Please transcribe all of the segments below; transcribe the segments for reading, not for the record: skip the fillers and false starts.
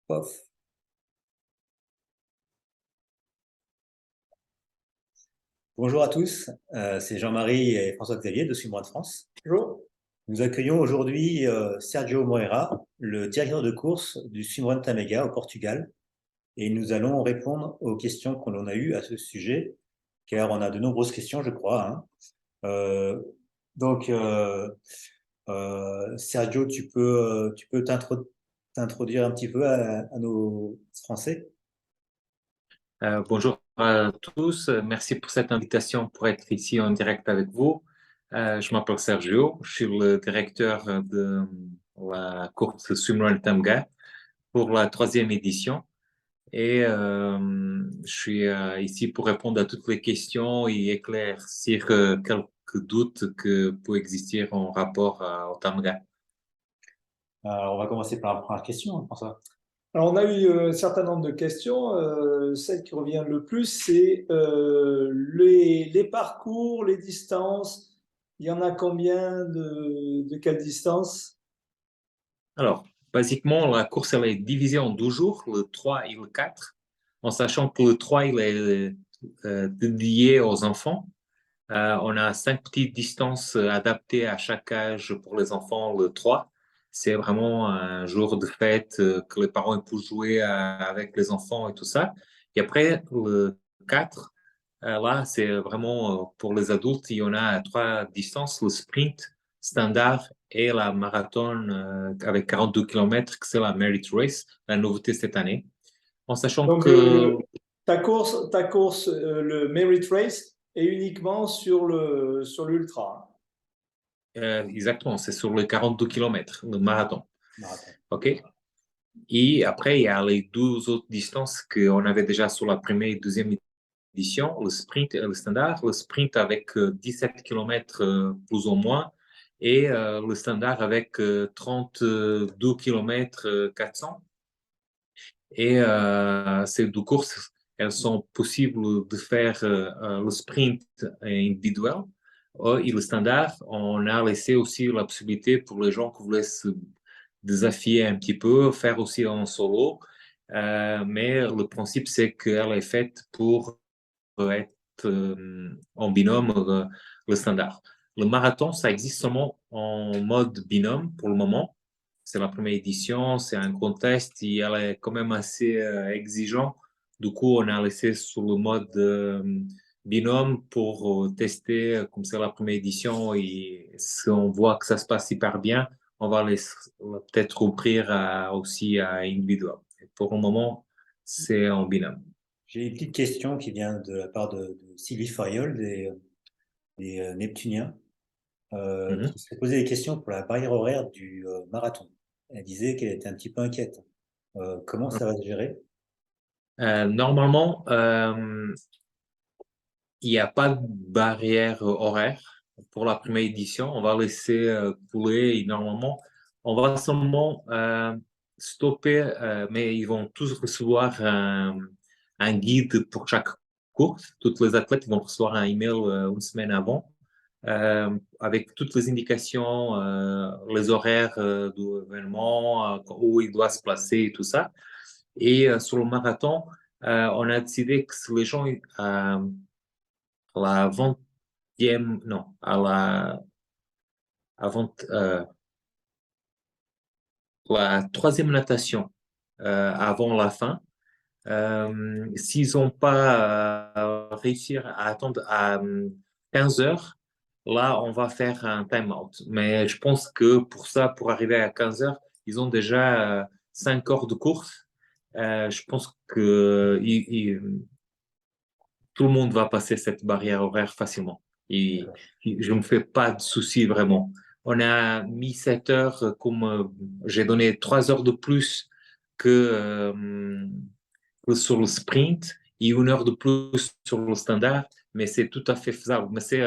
Pof. Bonjour à tous, c'est Jean-Marie et François-Xavier de Swimrun France. Bonjour. Nous accueillons aujourd'hui Sergio Moreira, le directeur de course du Swimrun Tamega au Portugal, et nous allons répondre aux questions qu'on a eues à ce sujet, car on a de nombreuses questions, je crois, hein. Euh, donc, Sergio, tu peux t'introduire un petit peu à nos Français? Bonjour à tous. Merci pour cette invitation pour être ici en direct avec vous. Je m'appelle Sergio. Je suis le directeur de la course Swimrun Tamga pour la troisième édition. Et je suis ici pour répondre à toutes les questions et éclaircir quelques doutes que peuvent exister en rapport au Tamga. Alors, on va commencer par la première question, hein, François. Alors, on a eu un certain nombre de questions. Celle qui revient le plus, c'est les parcours, les distances. Il y en a combien de quelle distance? Alors, basiquement, la course elle est divisée en 12 jours, le 3 et le 4, en sachant que le 3 il est dédié aux enfants. On a 5 petites distances adaptées à chaque âge pour les enfants. Le 3, c'est vraiment un jour de fête que les parents peuvent jouer avec les enfants et tout ça. Et après, le 4, là, c'est vraiment pour les adultes. Il y en a 3 distances, le sprint standard et la marathon avec 42 km, que c'est la Merit Race, la nouveauté cette année. En sachant Donc, que ta course, le Merit Race, est uniquement sur l'ultra. exactement, c'est sur les 42 km, le marathon. Marathon. OK? Et après, il y a les 12 autres distances qu'on avait déjà sur la première et deuxième édition, le sprint et le standard. Le sprint avec 17 km plus ou moins et le standard avec 32 km 400. Et ces 2 courses, elles sont possibles de faire le sprint individuel et le standard. On a laissé aussi la possibilité pour les gens qui voulaient se désafier un petit peu, faire aussi en solo. Mais le principe, c'est qu'elle est faite pour être en binôme, le standard. Le marathon, ça existe seulement en mode binôme pour le moment. C'est la première édition, c'est un contest et elle est quand même assez exigeant. Du coup, on a laissé sur le mode binôme pour tester, comme c'est la première édition et si on voit que ça se passe hyper bien, on va peut-être ouvrir aussi à individuel. Et pour le moment, c'est en binôme. J'ai une petite question qui vient de la part de Sylvie Fariol des Neptuniens, Mhm. qui se posait des questions pour la barrière horaire du marathon. Elle disait qu'elle était un petit peu inquiète. Comment ça va se gérer? Normalement, il n'y a pas de barrière horaire pour la première édition. On va laisser couler et normalement, on va seulement stopper, mais ils vont tous recevoir un guide pour chaque course. Tous les athlètes vont recevoir un email une semaine avant avec toutes les indications, les horaires de l'événement, où il doit se placer et tout ça. Et sur le marathon, on a décidé que si les gens la 20e, non, avant, la troisième natation avant la fin. S'ils n'ont pas réussi à attendre à 15 heures, là, on va faire un time-out. Mais je pense que pour ça, pour arriver à 15 heures, ils ont déjà 5 heures de course. Je pense que tout le monde va passer cette barrière horaire facilement. Et je ne me fais pas de soucis vraiment. On a mis 7 heures comme j'ai donné 3 heures de plus que sur le sprint et 1 heure de plus sur le standard, mais c'est tout à fait faisable. Mais c'est,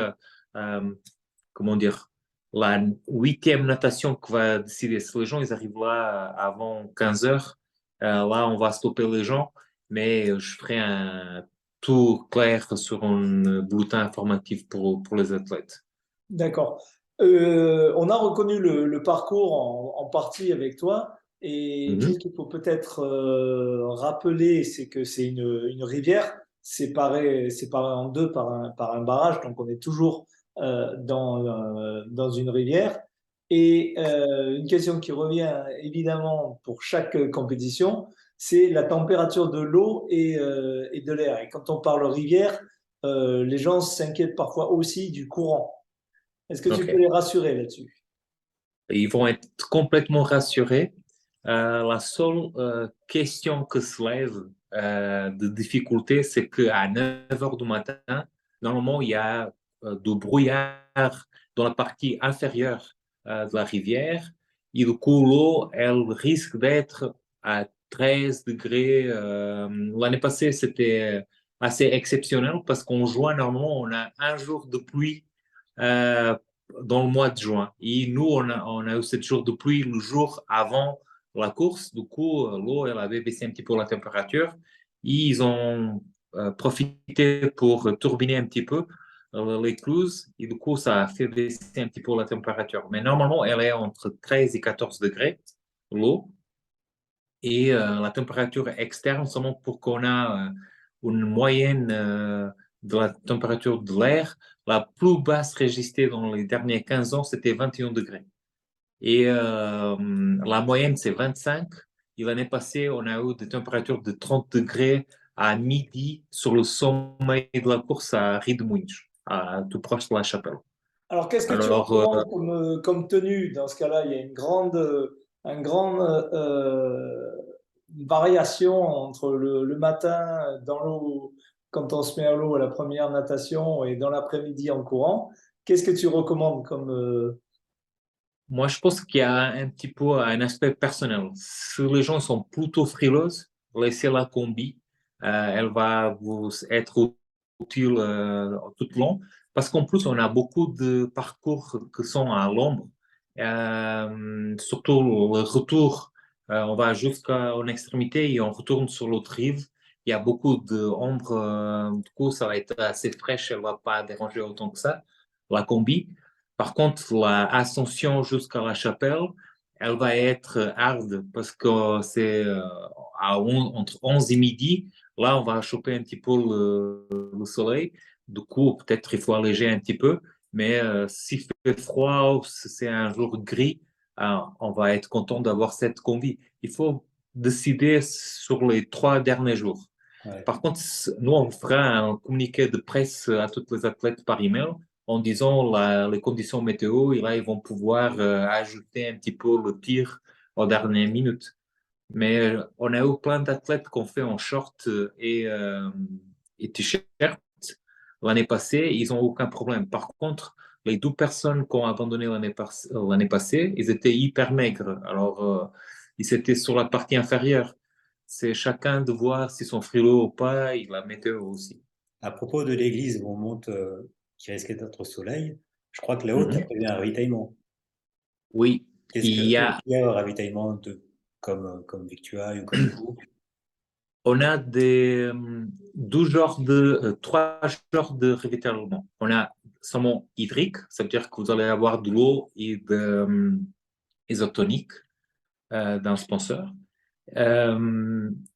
comment dire, la huitième natation qui va décider. Si les gens ils arrivent là avant 15 heures, là on va stopper les gens, mais je ferai un tout clair sur un bulletin informatif pour les athlètes. D'accord. On a reconnu le parcours en partie avec toi. Et Mhm. qu'est-ce qu'il faut peut-être rappeler, c'est que c'est une rivière séparée en deux par un barrage, donc on est toujours dans une rivière. Et une question qui revient évidemment pour chaque compétition, c'est la température de l'eau et de l'air. Et quand on parle rivière, les gens s'inquiètent parfois aussi du courant. Est-ce que tu peux OK. les rassurer là-dessus? Ils vont être complètement rassurés. La seule question que se lève de difficulté, c'est qu'à 9 heures du matin, normalement, il y a du brouillard dans la partie inférieure de la rivière. Et du coup, l'eau, elle risque d'être à 13 degrés. L'année passée, c'était assez exceptionnel parce qu'en juin, normalement, on a un jour de pluie euh, dans le mois de juin. Et nous, on a eu 7 jours de pluie le jour avant la course. Du coup, l'eau, elle avait baissé un petit peu la température. Et ils ont profité pour turbiner un petit peu l'écluse. Et du coup, ça a fait baisser un petit peu la température. Mais normalement, elle est entre 13 et 14 degrés, l'eau. Et la température externe, seulement pour qu'on a une moyenne de la température de l'air, la plus basse registrée dans les derniers 15 ans, c'était 21 degrés. Et la moyenne, c'est 25. Et l'année passée, on a eu des températures de 30 degrés à midi sur le sommet de la course à Riedmünch, tout proche de la Chapelle. Alors, qu'est-ce que tu Alors, recommandes comme tenue? Dans ce cas-là, il y a une grande variation entre le matin dans l'eau, quand on se met à l'eau à la première natation et dans l'après-midi en courant. Qu'est-ce que tu recommandes comme... moi, je pense qu'il y a un petit peu un aspect personnel. Si les gens sont plutôt frileuses, laissez la combi. Elle va vous être utile tout le long. Parce qu'en plus, on a beaucoup de parcours qui sont à l'ombre. Surtout le retour, on va jusqu'en extrémité et on retourne sur l'autre rive. Il y a beaucoup d'ombre. Du coup, ça va être assez fraîche. Elle ne va pas déranger autant que ça, la combi. Par contre, l'ascension jusqu'à la chapelle, elle va être hard parce que c'est entre 11 et midi. Là, on va choper un petit peu le soleil. Du coup, peut-être il faut alléger un petit peu. Mais s'il fait froid ou si c'est un jour gris, on va être content d'avoir cette combi. Il faut décider sur les 3 derniers jours. Ouais. Par contre, nous, on fera un communiqué de presse à tous les athlètes par email en disant les conditions météo et là, ils vont pouvoir ajouter un petit peu le tir aux dernières minutes. Mais on a eu plein d'athlètes qu'on fait en short et t-shirt l'année passée, ils n'ont aucun problème. Par contre, les 12 personnes qui ont abandonné l'année passée, ils étaient hyper maigres. Alors, ils étaient sur la partie inférieure. C'est chacun de voir s'ils sont frileux ou pas et la météo aussi. À propos de l'église où on monte, qui risquait d'être au soleil, je crois que là-haut, tu as Mhm. prévu un ravitaillement. Oui, Qu'est-ce il que y c'est a, un ravitaillement comme victuailles ou comme tout? on a 3 genres de ravitaillement. On a seulement hydrique, ça veut dire que vous allez avoir de l'eau et de isotonique d'un sponsor.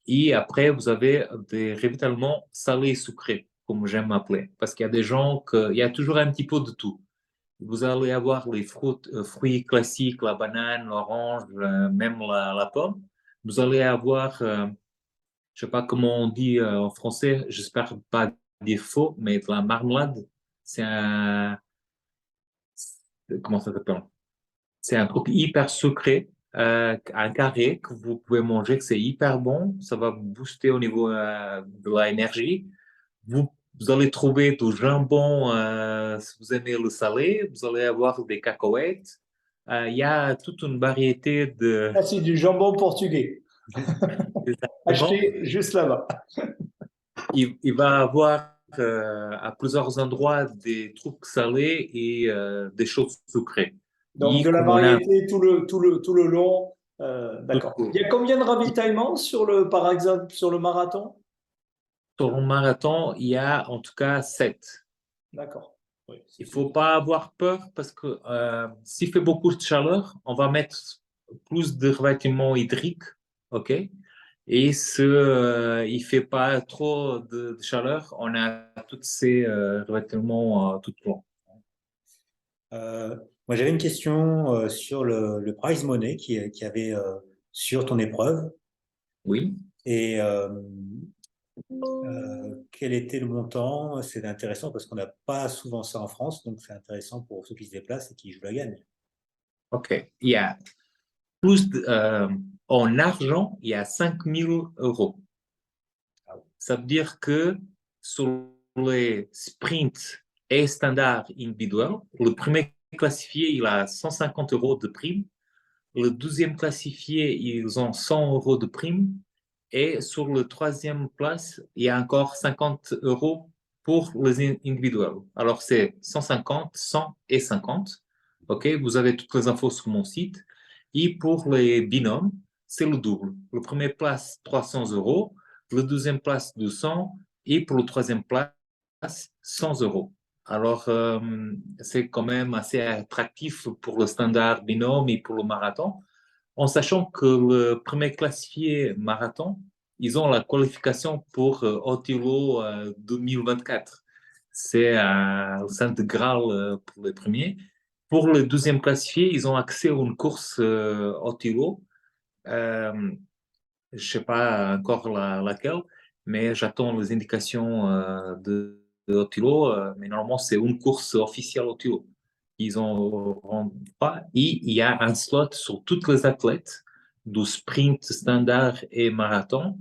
Et après, vous avez des ravitaillements salés et sucrés, comme j'aime m'appeler. Parce qu'il y a des gens il y a toujours un petit peu de tout. Vous allez avoir les fruits classiques, la banane, l'orange, même la pomme. Vous allez avoir, je ne sais pas comment on dit en français, j'espère pas dire faux, mais de la marmelade. C'est un, comment ça s'appelle? C'est un truc hyper sucré, un carré que vous pouvez manger, que c'est hyper bon. Ça va vous booster au niveau de l'énergie. Vous allez trouver du jambon, si vous aimez le salé. Vous allez avoir des cacahuètes. Il y a toute une variété de... Ah, c'est du jambon portugais, des aliments. acheté juste là-bas. Il va avoir à plusieurs endroits des trucs salés et des choses sucrées. Donc, Et de la comme on a variété tout le long. D'accord. Il y a combien de ravitaillements par exemple, sur le marathon? sur le marathon, il y a en tout cas 7. D'accord. Oui, Il ne faut pas avoir peur parce que s'il fait beaucoup de chaleur, on va mettre plus de revêtement hydrique, ok? Et il ne fait pas trop de chaleur, on a tous ces revêtements tout le long. Moi, j'avais une question sur le prize money qui avait sur ton épreuve. Oui. Et quel était le montant? C'est intéressant parce qu'on n'a pas souvent ça en France, donc c'est intéressant pour ceux qui se déplacent et qui jouent la gagne. Ok. Il y a en argent, il y a 5 000 euros. Ça veut dire que sur les sprints et standards individuels, le premier classifié, il a 150 euros de prime. Le deuxième classifié, ils ont 100 euros de prime. Et sur le troisième place, il y a encore 50 euros pour les individuels. Alors, c'est 150, 100 et 50. OK, vous avez toutes les infos sur mon site. Et pour les binômes, c'est le double. Le premier place, 300 euros. Le deuxième place, 200. Et pour le troisième place, 100 euros. Alors, c'est quand même assez attractif pour le standard binôme et pour le marathon, en sachant que le premier classifié marathon, ils ont la qualification pour Otilo 2024. C'est le Saint Graal pour les premiers. Pour le deuxième classifié, ils ont accès à une course Otilo. Je ne sais pas encore laquelle, mais j'attends les indications de Otilo. Mais normalement, c'est une course officielle Otilo. Ils ont pas. Et il y a un slot sur toutes les athlètes du sprint standard et marathon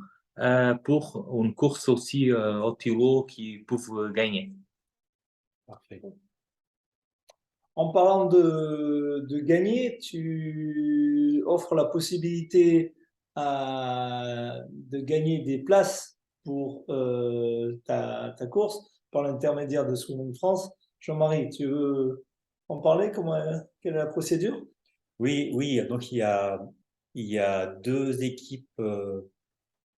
pour une course aussi Otilo qui peuvent gagner. Parfait. En parlant de gagner, tu offres la possibilité de gagner des places pour ta course par l'intermédiaire de Swimming France. Jean-Marie, tu veux en parler? Quelle est la procédure? Oui, oui. Donc il y a deux équipes,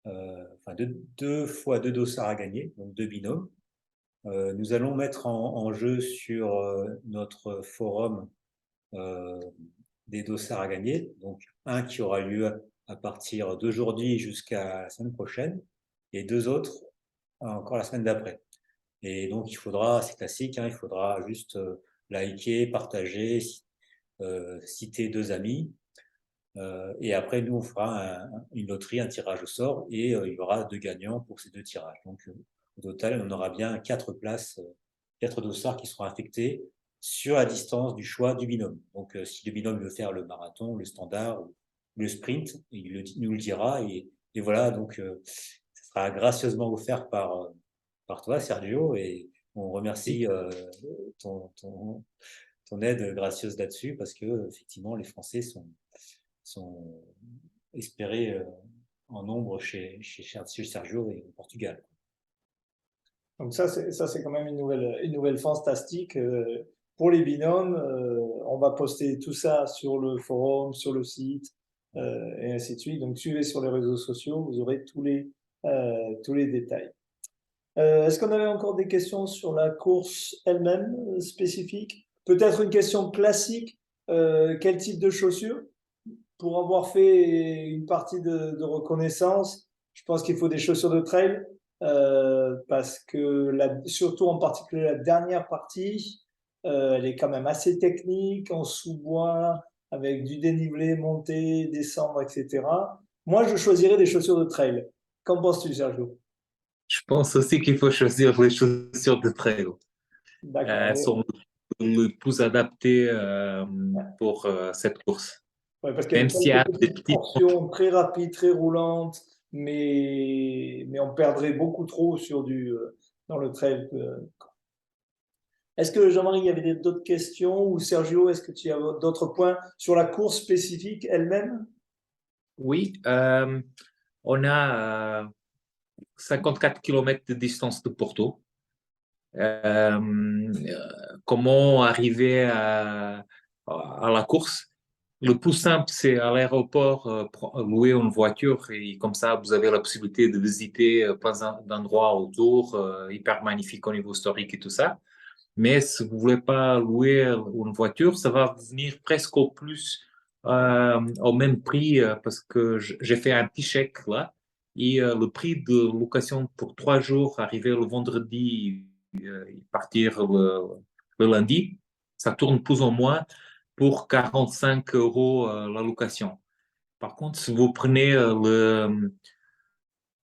enfin deux fois deux dossards à gagner, donc deux binômes. Nous allons mettre en jeu sur notre forum euh, des dossards à gagner. Donc, un qui aura lieu à partir d'aujourd'hui jusqu'à la semaine prochaine et deux autres encore la semaine d'après. Et donc, c'est classique, hein, il faudra juste liker, partager, citer deux amis. Et après, nous, on fera une loterie, un tirage au sort et il y aura deux gagnants pour ces deux tirages. Donc, au total, on aura bien quatre places, quatre dossards qui seront affectés sur la distance du choix du binôme. Donc, si le binôme veut faire le marathon, le standard ou le sprint, nous le dira. Et voilà, donc, ça sera gracieusement offert par toi, Sergio. Et on remercie ton aide gracieuse là-dessus parce que, effectivement, les Français sont espérés en nombre chez Sergio et au Portugal. Donc ça, c'est quand même une nouvelle fantastique pour les binômes. On va poster tout ça sur le forum, sur le site, et ainsi de suite. Donc suivez sur les réseaux sociaux, vous aurez tous les détails. Est-ce qu'on avait encore des questions sur la course elle-même spécifique? Peut-être une question classique, quel type de chaussures? Pour avoir fait une partie de reconnaissance, je pense qu'il faut des chaussures de trail parce que surtout en particulier la dernière partie, elle est quand même assez technique, en sous-bois, avec du dénivelé, monter, descendre, etc. Moi, je choisirais des chaussures de trail. Qu'en penses-tu, Sergio? Je pense aussi qu'il faut choisir les chaussures de trail. D'accord. Elles sont le plus adaptées pour cette course. Ouais, parce qu'il y a Même s'il y a quelques des petites petits... portions très rapides, très roulantes, mais on perdrait beaucoup trop dans le trail. Est-ce que Jean-Marie, il y avait d'autres questions ou Sergio, est-ce que tu as d'autres points sur la course spécifique elle-même? Oui, on a 54 km de distance de Porto. Comment arriver à la course? Le plus simple, c'est à l'aéroport, louer une voiture et comme ça, vous avez la possibilité de visiter plein d'endroits autour, hyper magnifiques au niveau historique et tout ça. Mais si vous voulez pas louer une voiture, ça va venir presque au plus au même prix parce que j'ai fait un petit chèque là. Et le prix de location pour 3 jours, arriver le vendredi, partir le lundi, ça tourne plus ou moins pour 45 euros la location. Par contre, si vous prenez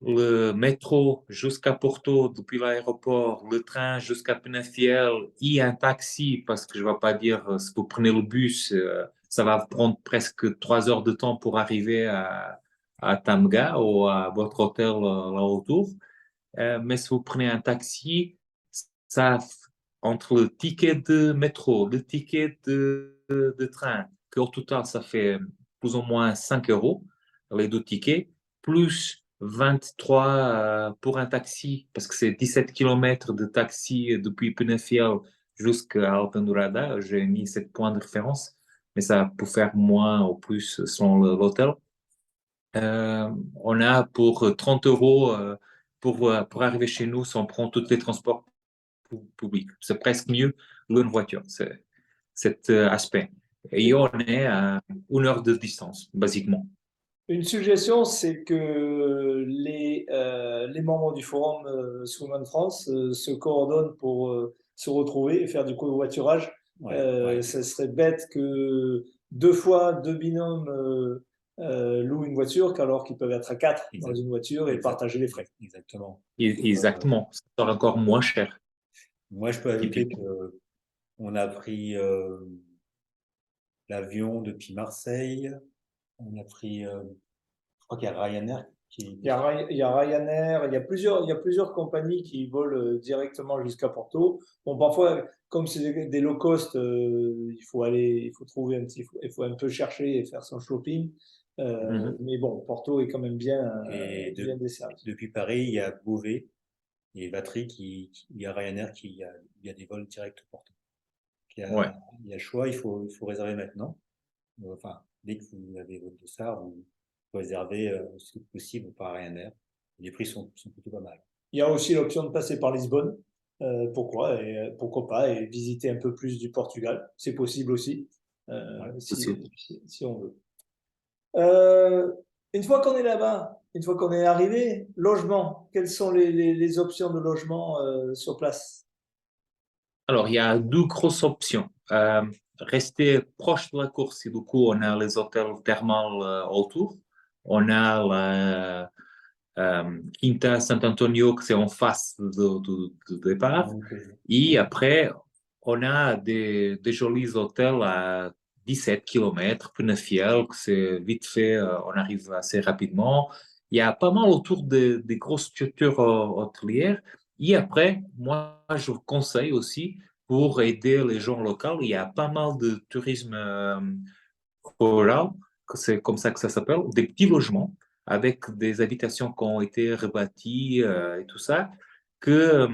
le métro jusqu'à Porto depuis l'aéroport, le train jusqu'à Penafiel et un taxi, parce que je ne vais pas dire, si vous prenez le bus, ça va prendre presque 3 heures de temps pour arriver à Tamga ou à votre hôtel là autour. Mais si vous prenez un taxi, ça, entre le ticket de métro, le ticket de train, qu'au total, ça fait plus ou moins 5 euros, les deux tickets, plus 23 pour un taxi, parce que c'est 17 kilomètres de taxi depuis Penafiel jusqu'à Alpendurada. J'ai mis 7 points de référence, mais ça peut faire moins ou plus selon l'hôtel. On a pour 30 euros pour arriver chez nous si on prend tous les transports publics. C'est presque mieux qu'une voiture, c'est cet aspect. Et on est à 1 heure de distance, basiquement. Une suggestion, c'est que les membres du forum Swimrun France se coordonnent pour se retrouver et faire du covoiturage. Ça serait bête que 2 fois 2 binômes louent une voiture, qu'alors qu'ils peuvent être à 4 dans une voiture et partager les frais. Exactement. Exactement. Ça sera encore moins cher. Moi, je peux ajouter qu'on a pris l'avion depuis Marseille. On a pris, je crois qu'il y a Ryanair Il y a Ryanair, il y a plusieurs compagnies qui volent directement jusqu'à Porto. Bon, parfois, comme c'est des low cost, il faut trouver il faut un peu chercher et faire son shopping. Mais bon, Porto est quand même bien desservi. Depuis Paris, il y a Beauvais et Vatry il y a Ryanair il y a des vols directs Porto. Il y a choix, il faut réserver maintenant. Enfin, dès que vous avez votre dossard, vous réservez ce possible par Ryanair. Les prix sont plutôt pas mal. Il y a aussi l'option de passer par Lisbonne. Pourquoi pas, et visiter un peu plus du Portugal. C'est possible aussi, si on veut. Une fois qu'on est là-bas, une fois qu'on est arrivé, logement, quelles sont les options de logement sur place? Alors, il y a 2 grosses options. Rester proche de la course, et du coup, on a les hôtels thermales autour. On a la Quinta Santo-Antonio, que c'est en face du départ. Et après, on a des jolis hôtels à 17 km, Penafiel, que c'est vite fait, on arrive assez rapidement. Il y a pas mal autour des grosses structures hôtelières. Et après, moi, je vous conseille aussi, pour aider les gens locaux, il y a pas mal de tourisme rural, c'est comme ça que ça s'appelle, des petits logements avec des habitations qui ont été rebâties et tout ça, que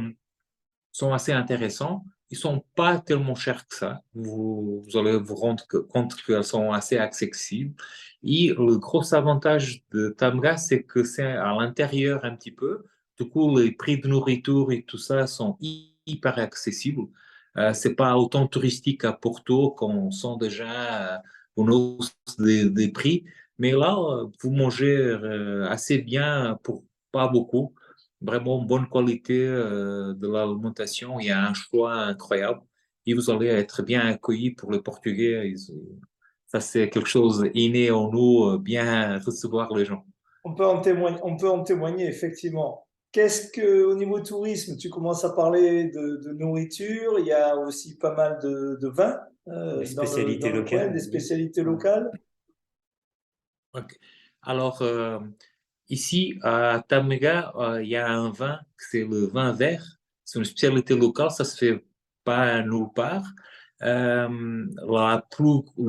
sont assez intéressants. Ils sont pas tellement chers que ça. Vous allez vous rendre compte qu'elles sont assez accessibles. Et le gros avantage de Tamga, c'est que c'est à l'intérieur un petit peu. Du coup, les prix de nourriture et tout ça sont hyper accessibles. C'est pas autant touristique à Porto qu'on sent déjà une hausse des prix. Mais là, vous mangez assez bien pour pas beaucoup. Vraiment bonne qualité de l'alimentation. Il y a un choix incroyable et vous allez être bien accueillis pour les Portugais. Ça, c'est quelque chose inné en nous, bien recevoir les gens. On peut en témoigner, effectivement. Qu'est-ce que, au niveau tourisme, tu commences à parler de nourriture, il y a aussi pas mal de vins des spécialités dans le coin, locales. des spécialités locales. Okay. Alors, ici, à Tamega, il y a un vin, c'est le vin vert. C'est une spécialité locale, ça se fait pas nulle part. Le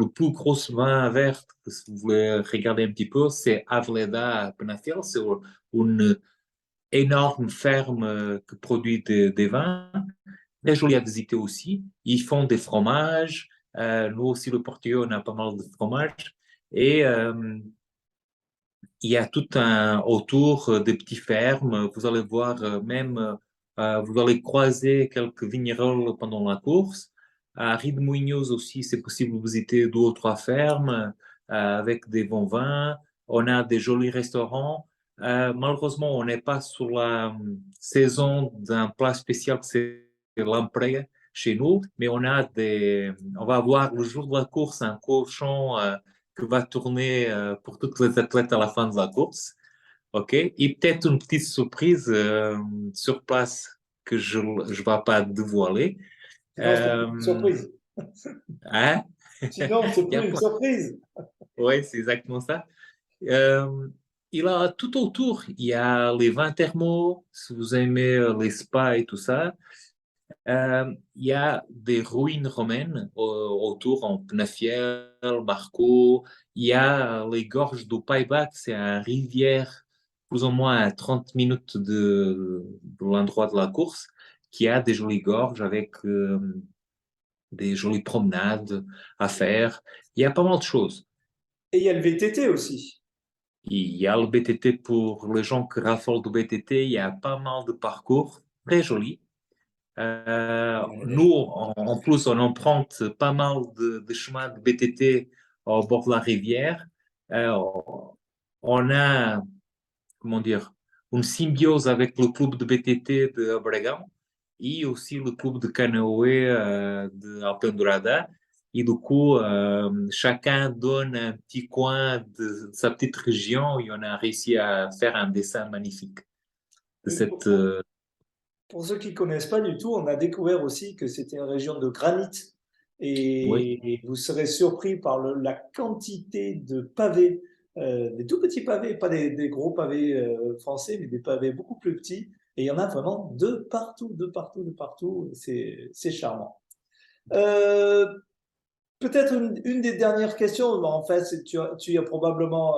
plus gros vin vert, si vous voulez regarder un petit peu, c'est Aveleda Penafiel. C'est une énorme ferme qui produit des vins. Très joli à visiter aussi. Ils font des fromages. Nous aussi, le Portugal, on a pas mal de fromages. Et il y a tout un autour des petites fermes. Vous allez voir même, vous allez croiser quelques vignerons pendant la course. À Ridemoinhos aussi, c'est possible de visiter 2 ou 3 fermes. avec des bons vins. On a des jolis restaurants. Malheureusement, on n'est pas sur la saison d'un plat spécial, c'est l'empereur chez nous, mais on va avoir le jour de la course un cochon qui va tourner pour toutes les athlètes à la fin de la course. OK? Et peut-être une petite surprise sur place que je ne vais pas dévoiler. Sinon, c'est plus une surprise. Hein? Sinon, c'est Il y a plus une surprise. Oui, c'est exactement ça. Et là, tout autour, il y a les vins thermaux, si vous aimez les spas et tout ça. Il y a des ruines romaines autour, en Penafiel, Marco. Il y a les gorges du Payback, c'est une rivière plus ou moins à 30 minutes de l'endroit de la course, qui a des jolies gorges avec des jolies promenades à faire. Il y a pas mal de choses. Et il y a le VTT aussi. Il y a le BTT pour les gens qui raffolent du BTT. Il y a pas mal de parcours très jolis. Nous, en plus, on emprunte pas mal de chemins de BTT au bord de la rivière. Euh, on a, comment dire, une symbiose avec le club de BTT de Abregão et aussi le club de canoë de Alpendurada. Et du coup, chacun donne un petit coin de sa petite région et on a réussi à faire un dessin magnifique de Oui, cette. pour ceux qui ne connaissent pas du tout, on a découvert aussi que c'était une région de granit. Oui, Et vous serez surpris par la quantité de pavés, des tout petits pavés, pas des gros pavés français, mais des pavés beaucoup plus petits. Et il y en a vraiment de partout, de partout, de partout. C'est charmant. Euh, Peut-être une des dernières questions, en fait, tu y as probablement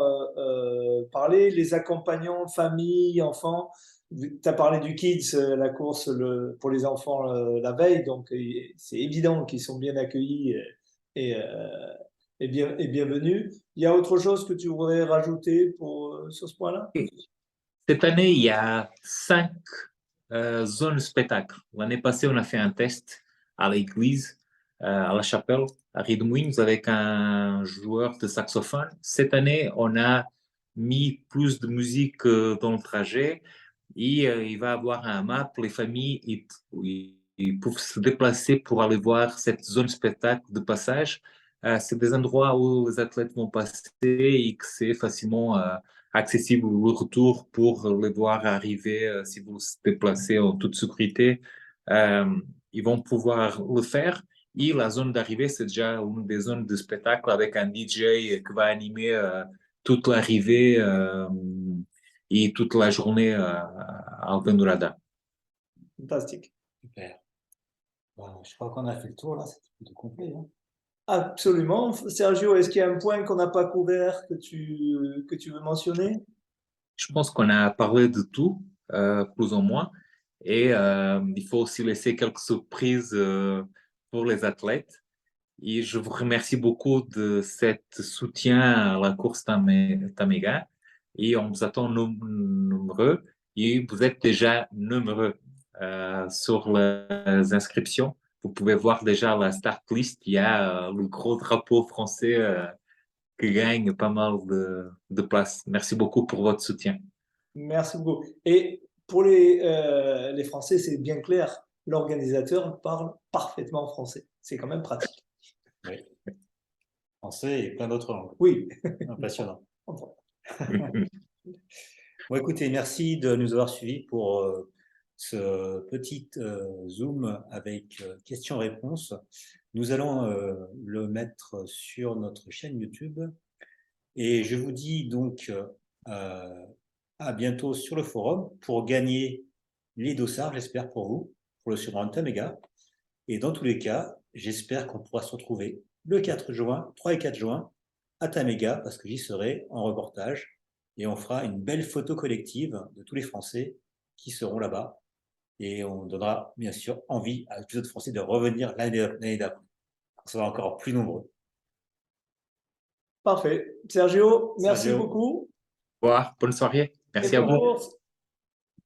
parlé, les accompagnants, famille, enfants. Tu as parlé du Kids, la course pour les enfants la veille, donc c'est évident qu'ils sont bien accueillis et, et bienvenus. Il y a autre chose que tu voudrais rajouter sur ce point-là? cette année, il y a 5 zones spectacle. L'année passée, on a fait un test à l'église, à la chapelle, à Riedmuyns, avec un joueur de saxophone. Cette année, on a mis plus de musique dans le trajet et il va y avoir un map pour les familles. Ils peuvent se déplacer pour aller voir cette zone spectacle de passage. C'est des endroits où les athlètes vont passer et que c'est facilement accessible le retour pour les voir arriver si vous vous déplacez en toute sécurité. Euh, Ils vont pouvoir le faire. Et la zone d'arrivée, c'est déjà une des zones de spectacle avec un DJ qui va animer toute l'arrivée et toute la journée à Alpendurada. Fantastique. Super. Bon, je crois qu'on a fait le tour là, c'est plutôt complet. Hein. Absolument. Sergio, est-ce qu'il y a un point qu'on n'a pas couvert que tu veux mentionner? Je pense qu'on a parlé de tout, plus ou moins. Et il faut aussi laisser quelques surprises pour les athlètes. Et je vous remercie beaucoup de cet soutien à la course Tamega. Et on vous attend nombreux. Et vous êtes déjà nombreux sur les inscriptions. Vous pouvez voir déjà la start list. Il y a le gros drapeau français qui gagne pas mal de places. Merci beaucoup pour votre soutien. Merci beaucoup. Et pour les Français, c'est bien clair, l'organisateur parle parfaitement français. C'est quand même pratique. Oui. Français et plein d'autres langues. Oui. Impressionnant. Bon, écoutez, merci de nous avoir suivis pour ce petit Zoom avec questions-réponses. Nous allons le mettre sur notre chaîne YouTube. Et je vous dis donc à bientôt sur le forum pour gagner les dossards, j'espère pour vous, pour le Surmount Tamega. Et dans tous les cas, j'espère qu'on pourra se retrouver le 4 juin, 3 et 4 juin, à Tamega, parce que j'y serai en reportage. Et on fera une belle photo collective de tous les Français qui seront là-bas. Et on donnera bien sûr envie à tous les autres Français de revenir l'année d'après. On sera encore plus nombreux. Parfait. Sergio, merci Sergio. beaucoup. Au revoir, bonne soirée. Et Merci à bonne vous. course.